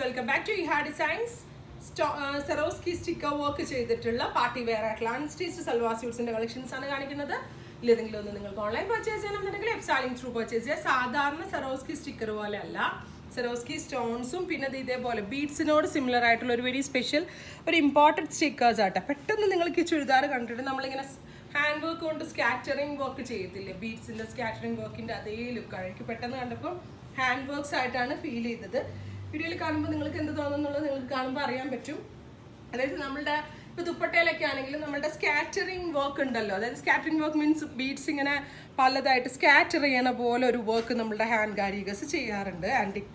Welcome back to Eha designs. Swarovski sticker work ചെയ്തിട്ടുള്ള party wear ആയിട്ടുള്ള unstitch salwar സ്യൂട്ട്സിന്റെ collections ആണ് കാണിക്കുന്നത്. ഇല്ലെങ്കിലും ഒന്ന് നിങ്ങൾക്ക് ഓൺലൈൻ പർച്ചേസ് ചെയ്യണമെന്നുണ്ടെങ്കിൽ വെബ്സൈറ്റിംഗ് ത്രൂ പർച്ചേസ് ചെയ്യുക. സാധാരണ സെറോസ്കി സ്റ്റിക്കർ പോലെ അല്ല, സെറോസ്കി സ്റ്റോൺസും പിന്നെ ഇതേപോലെ ബീഡ്സിനോട് സിമിലർ ആയിട്ടുള്ള ഒരു വെരി സ്പെഷ്യൽ ഒരു ഇമ്പോർട്ടൻറ്റ് സ്റ്റിക്കേഴ്സ് ആട്ടെ. പെട്ടെന്ന് നിങ്ങൾക്ക് ഈ ചുരിദാർ കണ്ടിട്ട് നമ്മളിങ്ങനെ ഹാൻഡ് വർക്ക് കൊണ്ട് സ്കാറ്ററിങ് വർക്ക് ചെയ്യത്തില്ലേ, ബീഡ്സിന്റെ സ്കാറ്ററിങ് വർക്കിന്റെ അതേ ലുക്കാണ്. എനിക്ക് പെട്ടെന്ന് കണ്ടപ്പോൾ ഹാൻഡ് വർക്ക്സ് ആയിട്ടാണ് ഫീൽ ചെയ്തത്. വീഡിയോയിൽ കാണുമ്പോൾ നിങ്ങൾക്ക് എന്ത് തോന്നുന്നുള്ളത് നിങ്ങൾക്ക് കാണുമ്പോൾ അറിയാൻ പറ്റും. അതായത് നമ്മളുടെ ഇപ്പോൾ ദുപ്പട്ടയിലൊക്കെ ആണെങ്കിലും നമ്മളുടെ സ്കാറ്ററിങ് വർക്ക് ഉണ്ടല്ലോ, അതായത് സ്കാറ്ററിങ് വർക്ക് മീൻസ് ബീഡ്സ് ഇങ്ങനെ പലതായിട്ട് സ്കാറ്റർ ചെയ്യണ പോലെ ഒരു വർക്ക് നമ്മളുടെ ഹാൻഡ് കാരിഗേഴ്സ് ചെയ്യാറുണ്ട് ആൻറ്റിക്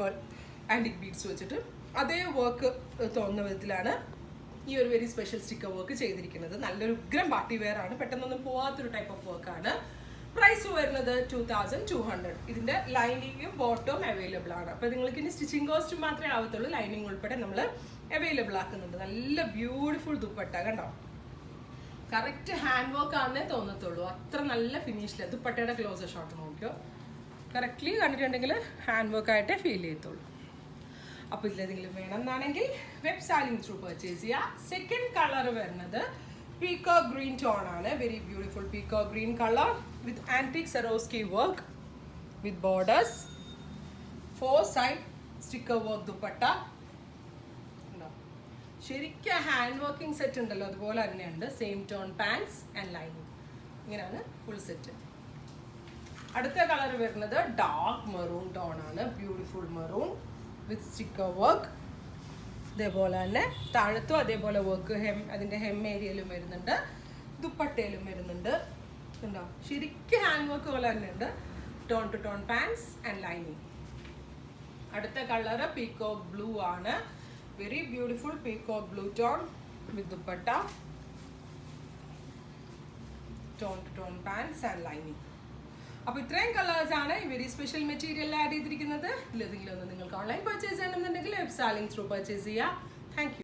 ബീഡ്സ് വെച്ചിട്ട്. അതേ വർക്ക് തോന്നുന്ന വിധത്തിലാണ് ഈ ഒരു വെരി സ്പെഷ്യൽ സ്റ്റിക്കർ വർക്ക് ചെയ്തിരിക്കുന്നത്. നല്ലൊരു ഉഗ്രം പാർട്ടി വെയർ ആണ്, പെട്ടെന്നൊന്നും പോവാത്തൊരു ടൈപ്പ് ഓഫ് വർക്കാണ്. പ്രൈസ് വരുന്നത് 2200. ഇതിന്റെ ലൈനിങ്ങും ബോട്ടവും അവൈലബിൾ ആണ്. അപ്പോൾ നിങ്ങൾക്ക് ഇനി സ്റ്റിച്ചിങ് കോസ്റ്റ് മാത്രമേ ആവത്തുള്ളൂ, ലൈനിങ് ഉൾപ്പെടെ നമ്മൾ അവൈലബിൾ ആക്കുന്നുണ്ട്. നല്ല ബ്യൂട്ടിഫുൾ ദുപ്പട്ട കണ്ടോ, കറക്റ്റ് ഹാൻഡ് വർക്ക് ആണെന്നേ തോന്നത്തുള്ളൂ, അത്ര നല്ല ഫിനിഷില്ല. ദുപ്പട്ടയുടെ ക്ലോസർ ഷോട്ട് നോക്കിയോ, കറക്റ്റ്ലി കണ്ടിട്ടുണ്ടെങ്കിൽ ഹാൻഡ് വർക്ക് ആയിട്ടേ ഫീൽ ചെയ്യത്തുള്ളൂ. അപ്പോൾ ഇതിലെന്തെങ്കിലും വേണമെന്നാണെങ്കിൽ വെബ്സൈറ്റിംഗ് ത്രൂ പർച്ചേസ് ചെയ്യുക. സെക്കൻഡ് കളർ വരുന്നത് peacock green tone ആണ്. Very beautiful peacock green colour with antique Swarovski work with borders, 4 side sticker work dupatta. ശരിക്കും ഹാൻഡ് വർക്കിംഗ് സെറ്റ് ഉണ്ടല്ലോ അതുപോലെ തന്നെയുണ്ട്. Same tone pants and lining, ഇങ്ങനെയാണ് ഫുൾ സെറ്റ്. അടുത്ത colour വരുന്നത് ഡാർക്ക് മെറൂൺ ടോൺ ആണ്. Beautiful maroon വിത്ത് sticker work. ഇതേപോലെ തന്നെ താഴത്തും അതേപോലെ വർക്ക്, അതിൻ്റെ ഹെം ഏരിയയിലും വരുന്നുണ്ട്, ദുപ്പട്ടയിലും വരുന്നുണ്ട്. ഉണ്ടോ, ശരിക്കും ഹാൻഡ് വർക്ക് പോലെ തന്നെ ഉണ്ട്. Tone to tone pants and lining. അടുത്ത കളർ പീകോക്ക് ബ്ലൂ ആണ്. Very beautiful peacock blue tone with dupatta, tone to tone pants and lining. അപ്പോൾ ഇത്രയും കളേഴ്സ് ആണ് ഈ വെരി സ്പെഷ്യൽ മെറ്റീരിയൽ ആഡ് ചെയ്തിരിക്കുന്നത്. ഇതിലെന്തെങ്കിലും ഒന്ന് നിങ്ങൾക്ക് ഓൺലൈൻ പർച്ചേസ് ചെയ്യണമെന്നുണ്ടെങ്കിൽ വെബ്സൈറ്റിംഗ് ത്രൂ പർച്ചേസ് ചെയ്യുക. Thank you.